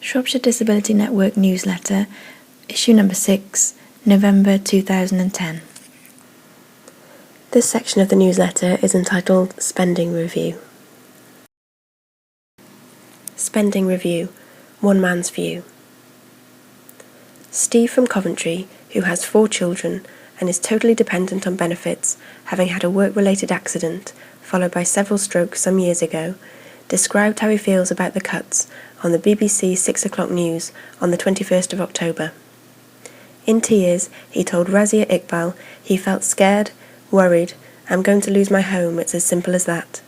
Shropshire Disability Network Newsletter, issue number 6, November 2010. This section of the newsletter is entitled Spending Review. Spending Review, One Man's View. Steve from Coventry, who has 4 children and is totally dependent on benefits, having had a work-related accident, followed by several strokes some years ago, described how he feels about the cuts on the BBC 6 o'clock news on the 21st of October. In tears, he told Razia Iqbal he felt scared, worried, I'm going to lose my home, it's as simple as that.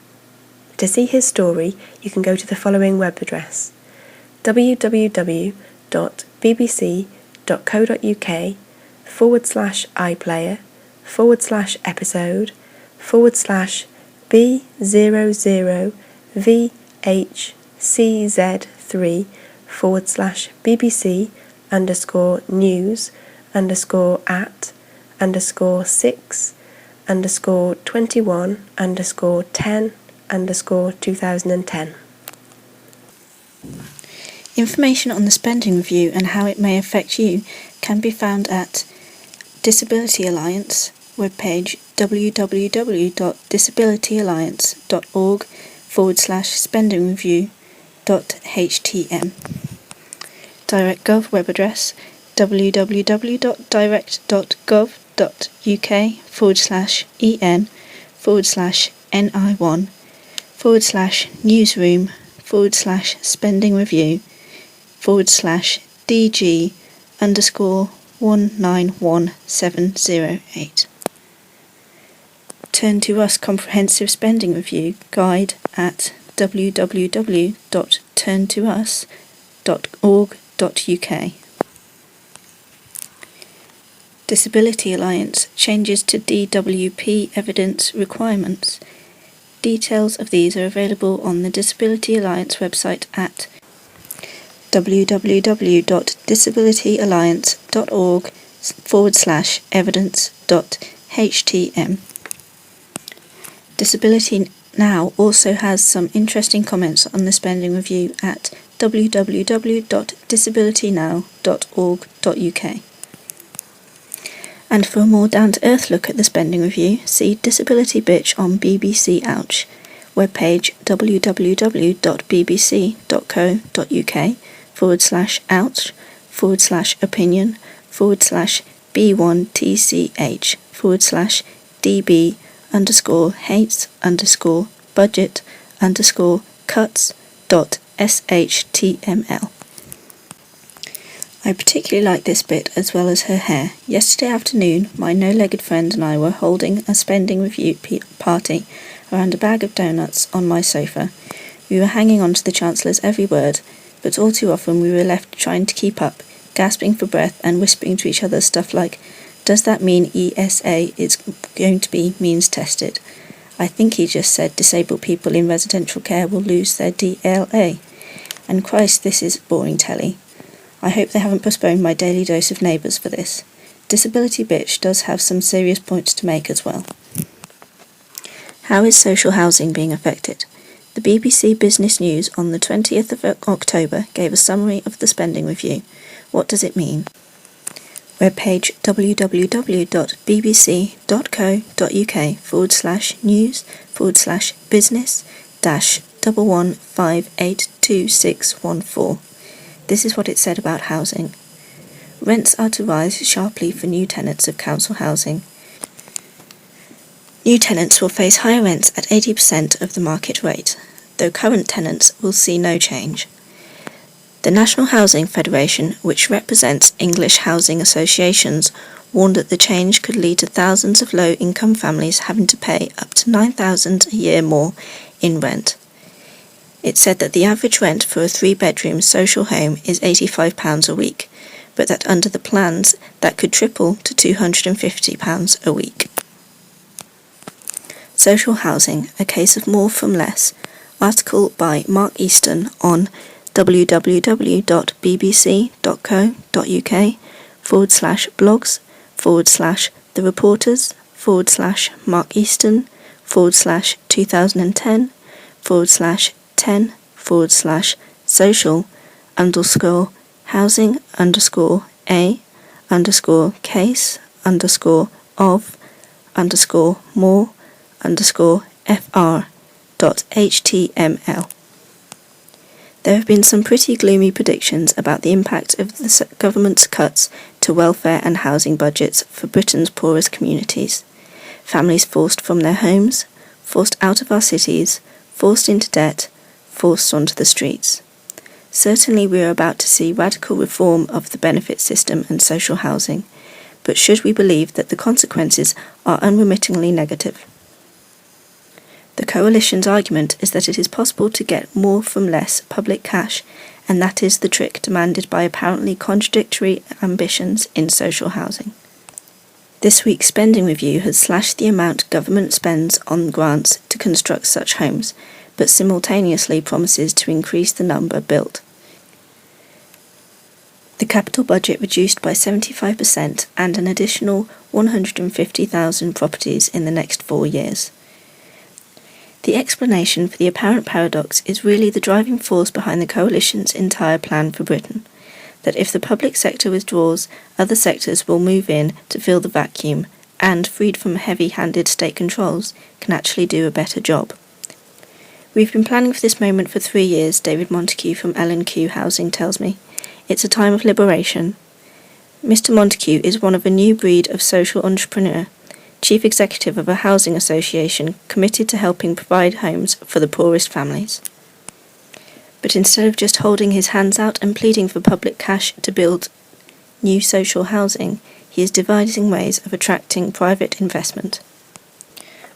To see his story, you can go to the following web address: www.bbc.co.uk/BBC_at_6_21_10_2010. Information on the spending review and how it may affect you can be found at Disability Alliance webpage www.disabilityalliance.org/spendingreview.htm. DirectGov web address www.direct.gov.uk/en/4/newsroom/spending review/DG_191708. Turn to Us Comprehensive Spending Review Guide at www.turntous.org.uk. Disability Alliance changes to DWP evidence requirements. Details of these are available on the Disability Alliance website at www.disabilityalliance.org/evidence.htm. Disability Now also has some interesting comments on the spending review at www.disabilitynow.org.uk. And for a more down-to-earth look at the spending review, see Disability Bitch on BBC Ouch, webpage www.bbc.co.uk/ouch/b1tch/db_hates_cuts.shtml. I particularly like this bit as well as her hair. Yesterday afternoon, my no-legged friend and I were holding a spending review party around a bag of donuts on my sofa. We were hanging on to the Chancellor's every word, but all too often we were left trying to keep up, gasping for breath and whispering to each other stuff like, does that mean ESA is going to be means tested? I think he just said disabled people in residential care will lose their DLA. And Christ, this is boring telly. I hope they haven't postponed my daily dose of Neighbours for this. Disability Bitch does have some serious points to make as well. How is social housing being affected? The BBC Business News on the 20th of October gave a summary of the spending review. What does it mean? Webpage www.bbc.co.uk/news/11582614. This is what it said about housing. Rents are to rise sharply for new tenants of council housing. New tenants will face higher rents at 80% of the market rate, though current tenants will see no change. The National Housing Federation, which represents English housing associations, warned that the change could lead to thousands of low-income families having to pay up to £9,000 a year more in rent. It said that the average rent for a 3-bedroom social home is £85 a week, but that under the plans that could triple to £250 a week. Social Housing, a Case of More from Less, article by Mark Easton on www.bbc.co.uk/blogs/the reporters/Mark Easton/2010/10/social underscore housing underscore a underscore case underscore of underscore more underscore fr dot html. There have been some pretty gloomy predictions about the impact of the government's cuts to welfare and housing budgets for Britain's poorest communities. Families forced from their homes, forced out of our cities, forced into debt, forced onto the streets. Certainly we are about to see radical reform of the benefit system and social housing, but should we believe that the consequences are unremittingly negative? The Coalition's argument is that it is possible to get more from less public cash, and that is the trick demanded by apparently contradictory ambitions in social housing. This week's spending review has slashed the amount government spends on grants to construct such homes, but simultaneously promises to increase the number built. The capital budget reduced by 75% and an additional 150,000 properties in the next 4 years. The explanation for the apparent paradox is really the driving force behind the Coalition's entire plan for Britain, that if the public sector withdraws, other sectors will move in to fill the vacuum and, freed from heavy-handed state controls, can actually do a better job. We've been planning for this moment for 3 years, David Montague from L&Q Housing tells me. It's a time of liberation. Mr. Montague is one of a new breed of social entrepreneur, Chief Executive of a housing association committed to helping provide homes for the poorest families. But instead of just holding his hands out and pleading for public cash to build new social housing, he is devising ways of attracting private investment.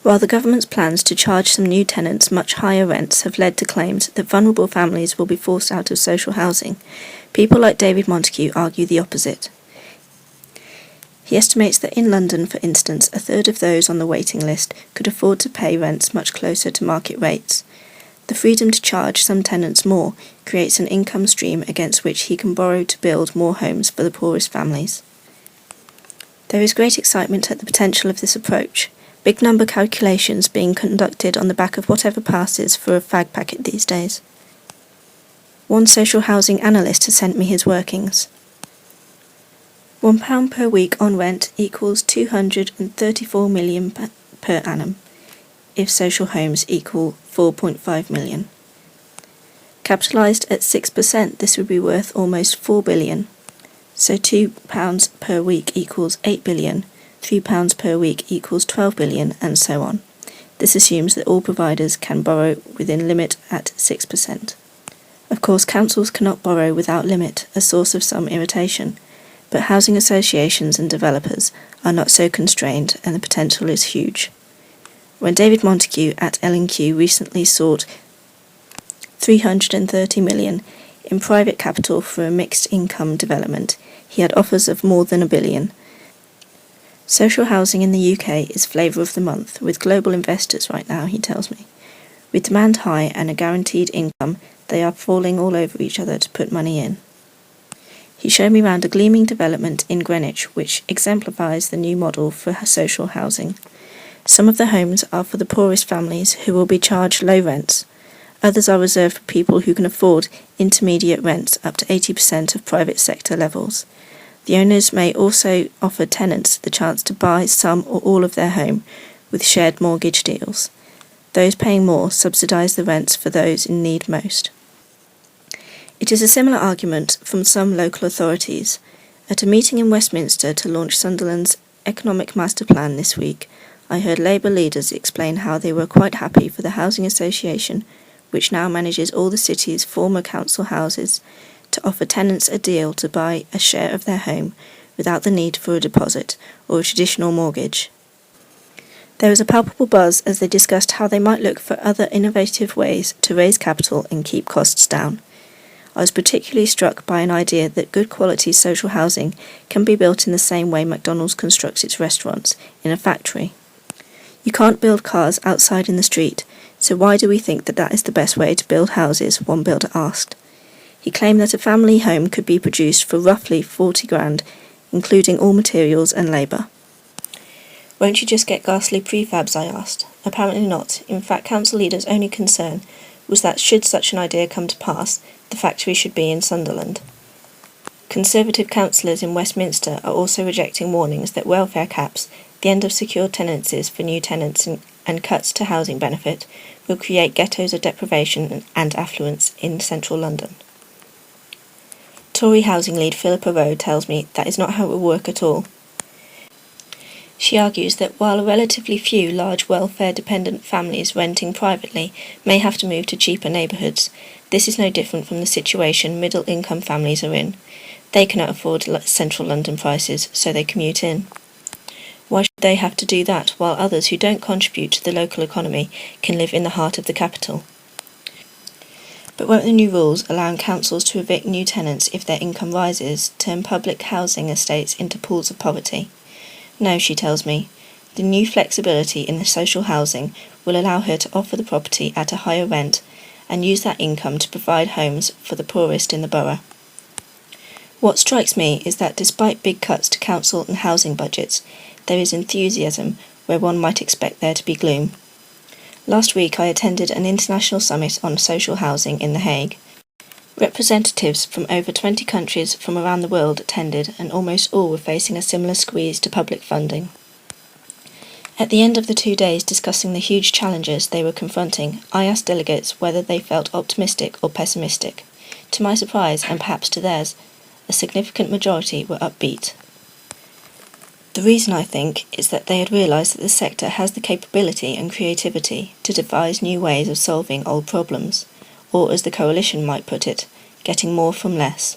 While the government's plans to charge some new tenants much higher rents have led to claims that vulnerable families will be forced out of social housing, people like David Montague argue the opposite. He estimates that in London, for instance, a third of those on the waiting list could afford to pay rents much closer to market rates. The freedom to charge some tenants more creates an income stream against which he can borrow to build more homes for the poorest families. There is great excitement at the potential of this approach, big number calculations being conducted on the back of whatever passes for a fag packet these days. One social housing analyst has sent me his workings. £1 per week on rent equals 234 million per annum, if social homes equal 4.5 million. Capitalised at 6%, this would be worth almost 4 billion. So £2 per week equals 8 billion, £3 per week equals 12 billion, and so on. This assumes that all providers can borrow within limit at 6%. Of course, councils cannot borrow without limit, a source of some irritation. But housing associations and developers are not so constrained, and the potential is huge. When David Montague at L&Q recently sought 330 million in private capital for a mixed income development, he had offers of more than £1 billion. Social housing in the UK is flavour of the month with global investors right now, he tells me. With demand high and a guaranteed income, they are falling all over each other to put money in. He showed me round a gleaming development in Greenwich which exemplifies the new model for social housing. Some of the homes are for the poorest families who will be charged low rents. Others are reserved for people who can afford intermediate rents up to 80% of private sector levels. The owners may also offer tenants the chance to buy some or all of their home with shared mortgage deals. Those paying more subsidise the rents for those in need most. It is a similar argument from some local authorities. At a meeting in Westminster to launch Sunderland's economic master plan this week, I heard Labour leaders explain how they were quite happy for the housing association, which now manages all the city's former council houses, to offer tenants a deal to buy a share of their home without the need for a deposit or a traditional mortgage. There was a palpable buzz as they discussed how they might look for other innovative ways to raise capital and keep costs down. I was particularly struck by an idea that good quality social housing can be built in the same way McDonald's constructs its restaurants, in a factory. You can't build cars outside in the street, so why do we think that that is the best way to build houses, one builder asked. He claimed that a family home could be produced for roughly 40 grand, including all materials and labour. Won't you just get ghastly prefabs, I asked. Apparently not. In fact, council leaders' only concern was that should such an idea come to pass, the factory should be in Sunderland. Conservative councillors in Westminster are also rejecting warnings that welfare caps, the end of secured tenancies for new tenants and cuts to housing benefit will create ghettos of deprivation and affluence in central London. Tory housing lead Philippa Rowe tells me that is not how it will work at all. She argues that while a relatively few large welfare-dependent families renting privately may have to move to cheaper neighbourhoods, this is no different from the situation middle-income families are in. They cannot afford central London prices, so they commute in. Why should they have to do that while others who don't contribute to the local economy can live in the heart of the capital? But won't the new rules allowing councils to evict new tenants if their income rises turn public housing estates into pools of poverty? No, she tells me. The new flexibility in the social housing will allow her to offer the property at a higher rent and use that income to provide homes for the poorest in the borough. What strikes me is that despite big cuts to council and housing budgets, there is enthusiasm where one might expect there to be gloom. Last week I attended an international summit on social housing in The Hague. Representatives from over 20 countries from around the world attended, and almost all were facing a similar squeeze to public funding. At the end of the 2 days discussing the huge challenges they were confronting, I asked delegates whether they felt optimistic or pessimistic. To my surprise, and perhaps to theirs, a significant majority were upbeat. The reason, I think, is that they had realised that the sector has the capability and creativity to devise new ways of solving old problems, or as the coalition might put it, getting more from less.